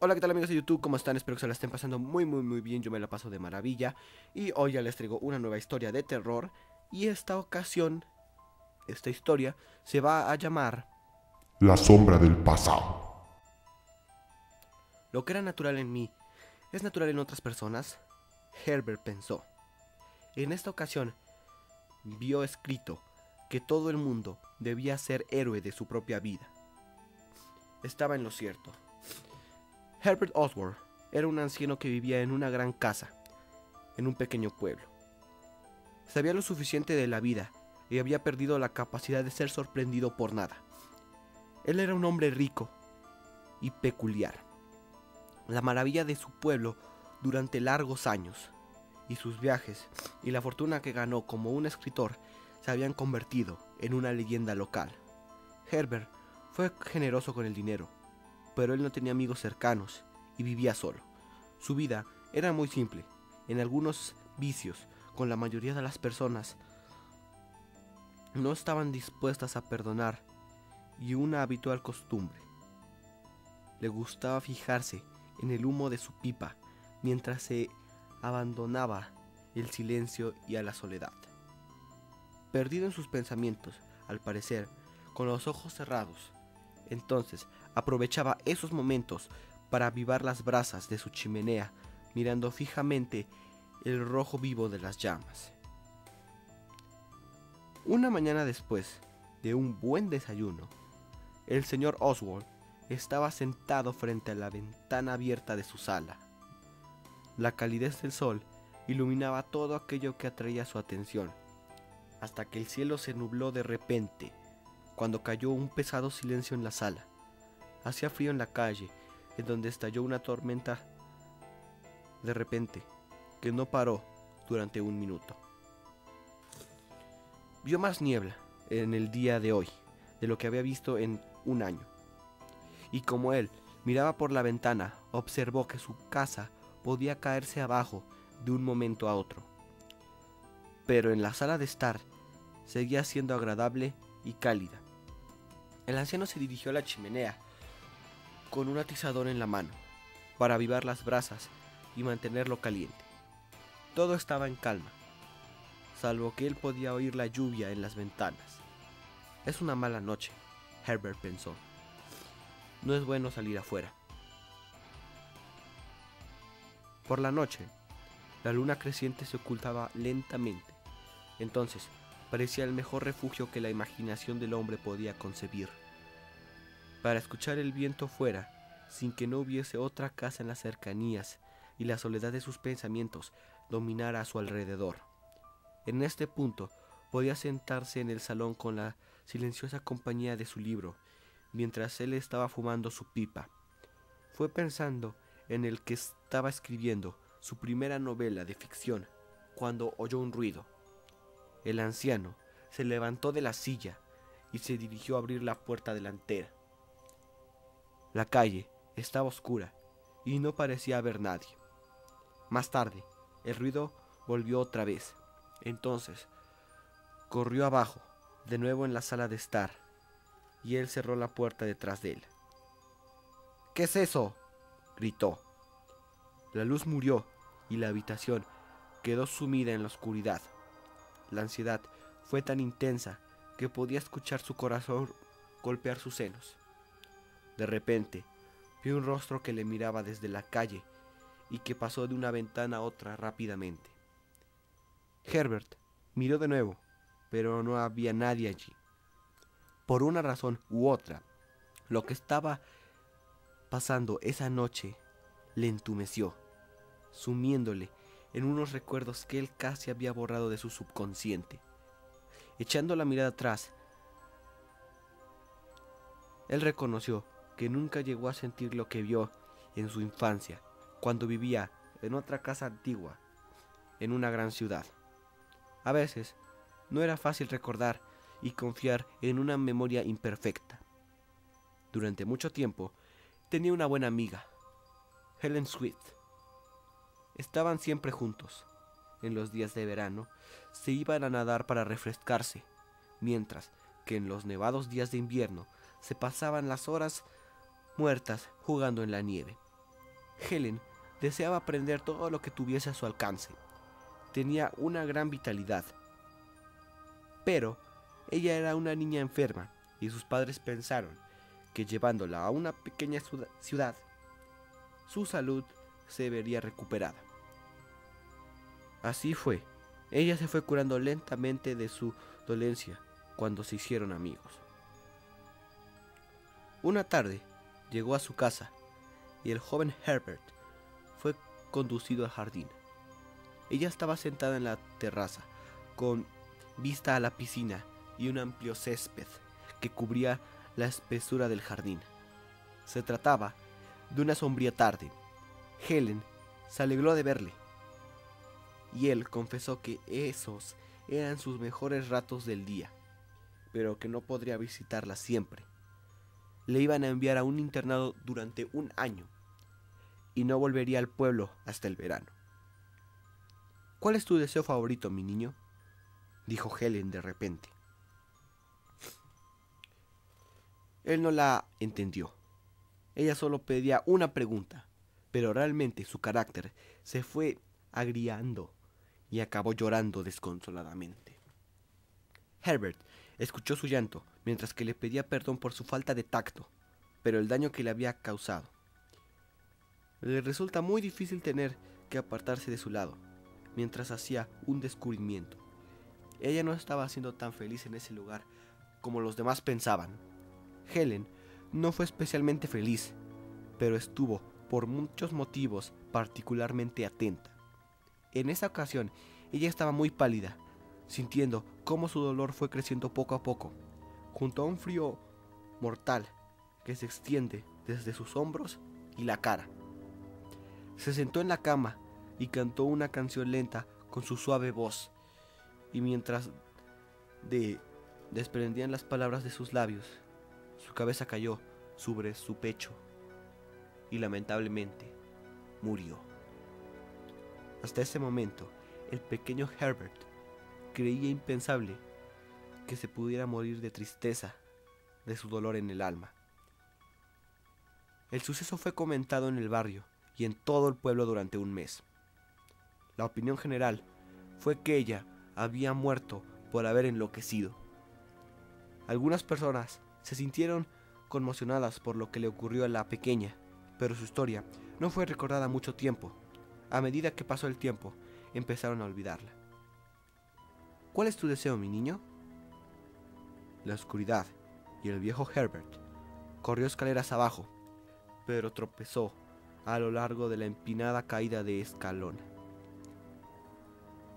Hola, ¿qué tal amigos de YouTube? ¿Cómo están? Espero que se la estén pasando muy bien. Yo me la paso de maravilla. Y hoy ya les traigo una nueva historia de terror. Y esta ocasión, esta historia se va a llamar La sombra del pasado. Lo que era natural en mí es natural en otras personas. Herbert pensó. En esta ocasión vio escrito que todo el mundo debía ser héroe de su propia vida. Estaba en lo cierto. Herbert Osborne era un anciano que vivía en una gran casa, en un pequeño pueblo. Sabía lo suficiente de la vida y había perdido la capacidad de ser sorprendido por nada. Él era un hombre rico y peculiar, la maravilla de su pueblo durante largos años, y sus viajes y la fortuna que ganó como un escritor se habían convertido en una leyenda local. Herbert fue generoso con el dinero, pero él no tenía amigos cercanos y vivía solo. Su vida era muy simple, en algunos vicios, con la mayoría de las personas no estaban dispuestas a perdonar, y una habitual costumbre. Le gustaba fijarse en el humo de su pipa mientras se abandonaba el silencio y a la soledad. Perdido en sus pensamientos, al parecer, con los ojos cerrados, entonces aprovechaba esos momentos para avivar las brasas de su chimenea, mirando fijamente el rojo vivo de las llamas. Una mañana después de un buen desayuno, el señor Oswald estaba sentado frente a la ventana abierta de su sala. La calidez del sol iluminaba todo aquello que atraía su atención, hasta que el cielo se nubló de repente, cuando cayó un pesado silencio en la sala. Hacía frío en la calle, en donde estalló una tormenta de repente, que no paró durante un minuto. Vio más niebla en el día de hoy de lo que había visto en un año. Y como él miraba por la ventana, observó que su casa podía caerse abajo de un momento a otro. Pero en la sala de estar seguía siendo agradable y cálida. El anciano se dirigió a la chimenea con un atizador en la mano para avivar las brasas y mantenerlo caliente. Todo estaba en calma, salvo que él podía oír la lluvia en las ventanas. Es una mala noche, Herbert pensó. No es bueno salir afuera. Por la noche, la luna creciente se ocultaba lentamente. Entonces, parecía el mejor refugio que la imaginación del hombre podía concebir. Para escuchar el viento fuera, sin que no hubiese otra casa en las cercanías y la soledad de sus pensamientos dominara a su alrededor. En este punto, podía sentarse en el salón con la silenciosa compañía de su libro, mientras él estaba fumando su pipa. Fue pensando en el que estaba escribiendo su primera novela de ficción, cuando oyó un ruido. El anciano se levantó de la silla y se dirigió a abrir la puerta delantera. La calle estaba oscura y no parecía haber nadie. Más tarde, el ruido volvió otra vez. Entonces, corrió abajo, de nuevo en la sala de estar, y él cerró la puerta detrás de él. ¿Qué es eso?, gritó. La luz murió y la habitación quedó sumida en la oscuridad. La ansiedad fue tan intensa que podía escuchar su corazón golpear sus senos. De repente, vio un rostro que le miraba desde la calle y que pasó de una ventana a otra rápidamente. Herbert miró de nuevo, pero no había nadie allí. Por una razón u otra, lo que estaba pasando esa noche le entumeció, sumiéndole en unos recuerdos que él casi había borrado de su subconsciente. Echando la mirada atrás, él reconoció que nunca llegó a sentir lo que vio en su infancia, cuando vivía en otra casa antigua, en una gran ciudad. A veces, no era fácil recordar y confiar en una memoria imperfecta. Durante mucho tiempo, tenía una buena amiga, Helen Sweet. Estaban siempre juntos. En los días de verano, se iban a nadar para refrescarse, mientras que en los nevados días de invierno se pasaban las horas muertas jugando en la nieve. Helen deseaba aprender todo lo que tuviese a su alcance. Tenía una gran vitalidad, pero ella era una niña enferma y sus padres pensaron que llevándola a una pequeña ciudad, su salud se vería recuperada. Así fue. Ella se fue curando lentamente de su dolencia cuando se hicieron amigos. Una tarde llegó a su casa y el joven Herbert fue conducido al jardín. Ella estaba sentada en la terraza con vista a la piscina y un amplio césped que cubría la espesura del jardín. Se trataba de una sombría tarde. Helen se alegró de verle y él confesó que esos eran sus mejores ratos del día, pero que no podría visitarla siempre. Le iban a enviar a un internado durante un año y no volvería al pueblo hasta el verano. ¿Cuál es tu deseo favorito, mi niño?, dijo Helen de repente. Él no la entendió. Ella solo pedía una pregunta, pero realmente su carácter se fue agriando y acabó llorando desconsoladamente. Herbert escuchó su llanto mientras que le pedía perdón por su falta de tacto, pero el daño que le había causado. Le resulta muy difícil tener que apartarse de su lado, mientras hacía un descubrimiento. Ella no estaba siendo tan feliz en ese lugar como los demás pensaban. Helen no fue especialmente feliz, pero estuvo, por muchos motivos, particularmente atenta. En esa ocasión, ella estaba muy pálida, sintiendo cómo su dolor fue creciendo poco a poco, junto a un frío mortal que se extiende desde sus hombros y la cara. Se sentó en la cama y cantó una canción lenta con su suave voz, y mientras desprendían las palabras de sus labios, su cabeza cayó sobre su pecho y lamentablemente murió. Hasta ese momento, el pequeño Herbert creía impensable que se pudiera morir de tristeza, de su dolor en el alma. El suceso fue comentado en el barrio y en todo el pueblo durante un mes. La opinión general fue que ella había muerto por haber enloquecido. Algunas personas se sintieron conmocionadas por lo que le ocurrió a la pequeña, pero su historia no fue recordada mucho tiempo. A medida que pasó el tiempo, empezaron a olvidarla. ¿Cuál es tu deseo, mi niño? La oscuridad y el viejo Herbert corrió escaleras abajo, pero tropezó a lo largo de la empinada caída de escalón.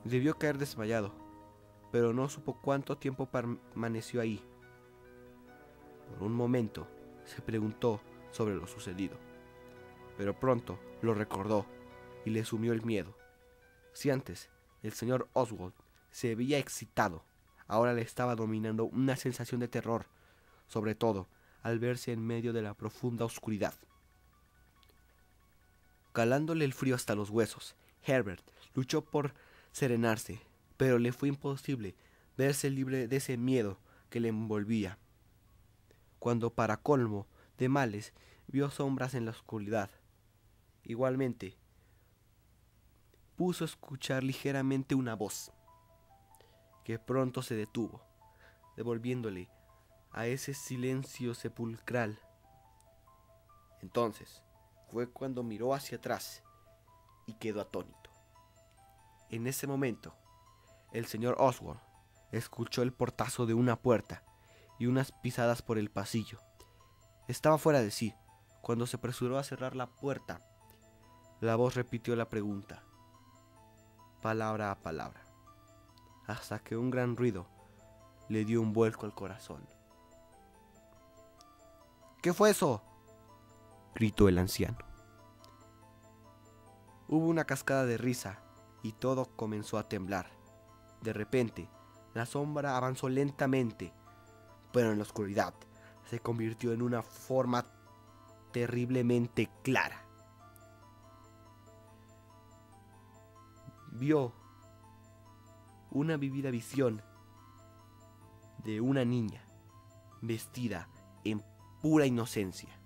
Debió caer desmayado, pero no supo cuánto tiempo permaneció ahí. Por un momento se preguntó sobre lo sucedido, pero pronto lo recordó y le sumió el miedo. Si antes el señor Oswald se veía excitado, ahora le estaba dominando una sensación de terror, sobre todo al verse en medio de la profunda oscuridad. Calándole el frío hasta los huesos, Herbert luchó por serenarse, pero le fue imposible verse libre de ese miedo que le envolvía. Cuando, para colmo de males, vio sombras en la oscuridad, igualmente pudo escuchar ligeramente una voz, que pronto se detuvo, devolviéndole a ese silencio sepulcral. Entonces fue cuando miró hacia atrás y quedó atónito. En ese momento, el señor Oswald escuchó el portazo de una puerta y unas pisadas por el pasillo. Estaba fuera de sí. Cuando se apresuró a cerrar la puerta, la voz repitió la pregunta, palabra a palabra, hasta que un gran ruido le dio un vuelco al corazón. ¿Qué fue eso?, gritó el anciano. Hubo una cascada de risa y todo comenzó a temblar. De repente, la sombra avanzó lentamente, pero en la oscuridad se convirtió en una forma terriblemente clara. Vio una vívida visión de una niña vestida en pura inocencia,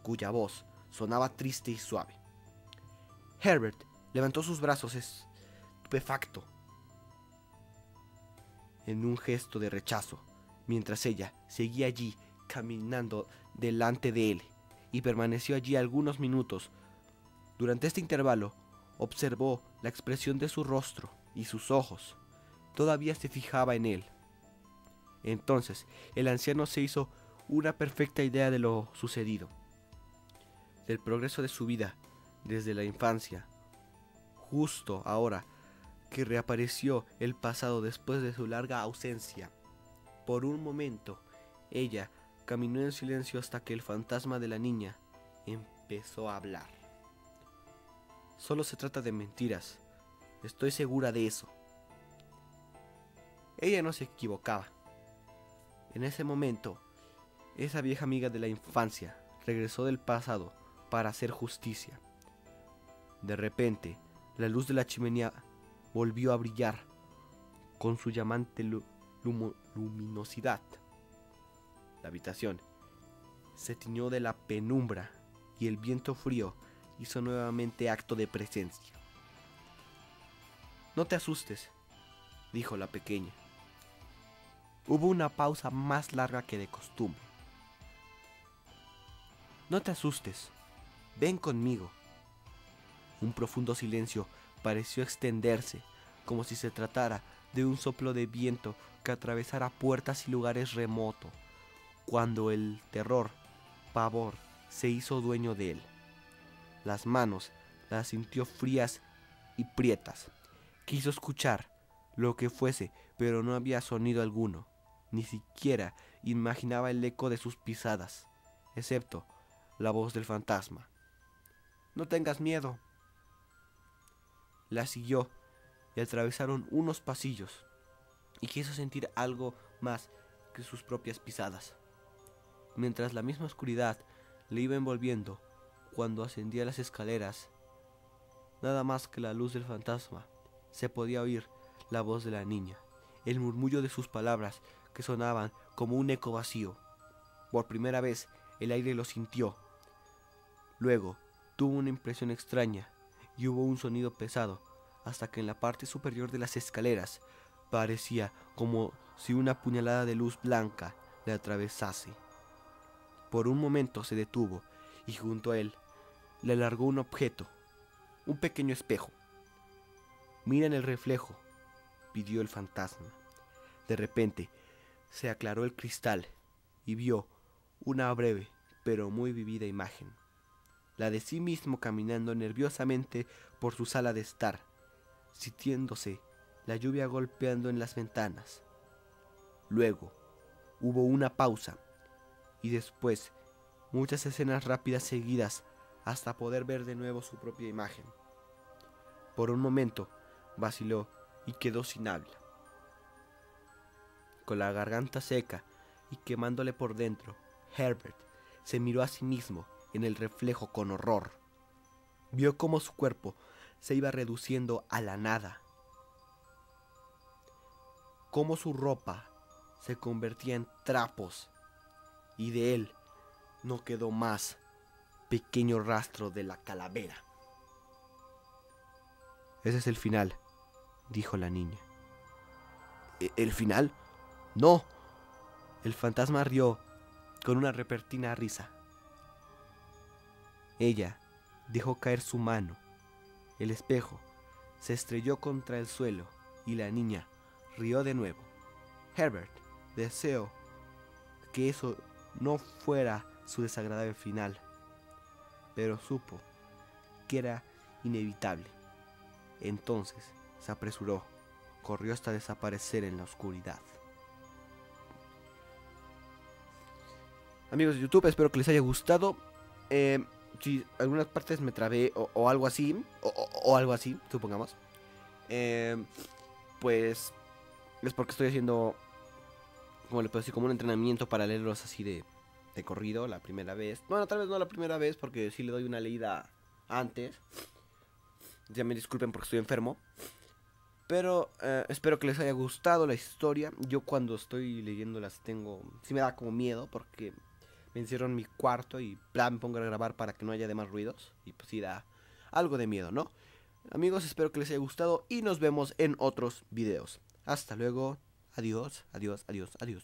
cuya voz sonaba triste y suave. Herbert levantó sus brazos estupefacto en un gesto de rechazo, mientras ella seguía allí caminando delante de él, y permaneció allí algunos minutos. Durante este intervalo observó la expresión de su rostro y sus ojos. Todavía se fijaba en él. Entonces el anciano se hizo una perfecta idea de lo sucedido, del progreso de su vida desde la infancia, justo ahora que reapareció el pasado después de su larga ausencia. Por un momento, ella caminó en silencio hasta que el fantasma de la niña empezó a hablar. Solo se trata de mentiras, estoy segura de eso. Ella no se equivocaba. En ese momento, esa vieja amiga de la infancia regresó del pasado para hacer justicia. De repente, la luz de la chimenea volvió a brillar con su llamante luminosidad. La habitación se tiñó de la penumbra y el viento frío hizo nuevamente acto de presencia. «No te asustes», dijo la pequeña. Hubo una pausa más larga que de costumbre. «No te asustes, ven conmigo». Un profundo silencio pareció extenderse, como si se tratara de un soplo de viento que atravesara puertas y lugares remotos, cuando el pavor, se hizo dueño de él. Las manos las sintió frías y prietas. Quiso escuchar lo que fuese, pero no había sonido alguno. Ni siquiera imaginaba el eco de sus pisadas, excepto la voz del fantasma. «No tengas miedo». La siguió y atravesaron unos pasillos, y quiso sentir algo más que sus propias pisadas, mientras la misma oscuridad le iba envolviendo. Cuando ascendía las escaleras, nada más que la luz del fantasma, se podía oír la voz de la niña, el murmullo de sus palabras que sonaban como un eco vacío. Por primera vez el aire lo sintió. Luego tuvo una impresión extraña y hubo un sonido pesado, hasta que en la parte superior de las escaleras parecía como si una puñalada de luz blanca le atravesase. Por un momento se detuvo y junto a él le alargó un objeto, un pequeño espejo. «Mira en el reflejo», pidió el fantasma. De repente se aclaró el cristal y vio una breve pero muy vívida imagen, la de sí mismo caminando nerviosamente por su sala de estar, sintiéndose la lluvia golpeando en las ventanas. Luego hubo una pausa y después muchas escenas rápidas seguidas hasta poder ver de nuevo su propia imagen. Por un momento vaciló y quedó sin habla. Con la garganta seca y quemándole por dentro, Herbert se miró a sí mismo en el reflejo con horror. Vio cómo su cuerpo se iba reduciendo a la nada, cómo su ropa se convertía en trapos y de él no quedó más pequeño rastro de la calavera. «Ese es el final», dijo la niña. «¿El final? No». El fantasma rió con una repentina risa. Ella dejó caer su mano. El espejo se estrelló contra el suelo y la niña rió de nuevo. Herbert deseó que eso no fuera su desagradable final, pero supo que era inevitable. Entonces se apresuró, corrió hasta desaparecer en la oscuridad. Amigos de YouTube, espero que les haya gustado. Si algunas partes me trabé o algo así, o algo así, supongamos, pues es porque estoy haciendo, como le puedo decir, como un entrenamiento para leerlos así de corrido la primera vez. Bueno, tal vez no la primera vez, porque sí le doy una leída antes. Ya me disculpen porque estoy enfermo. Pero espero que les haya gustado la historia. Yo cuando estoy leyéndolas sí me da como miedo, porque me encierro en mi cuarto y me pongo a grabar para que no haya demás ruidos. Y pues sí da algo de miedo, ¿no? Amigos, espero que les haya gustado y nos vemos en otros videos. Hasta luego. Adiós, adiós, adiós, adiós.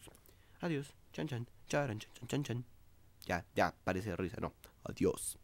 Adiós. Chan, chan, charan, chan, chan, chan, chan. Ya, parece risa, no. Adiós.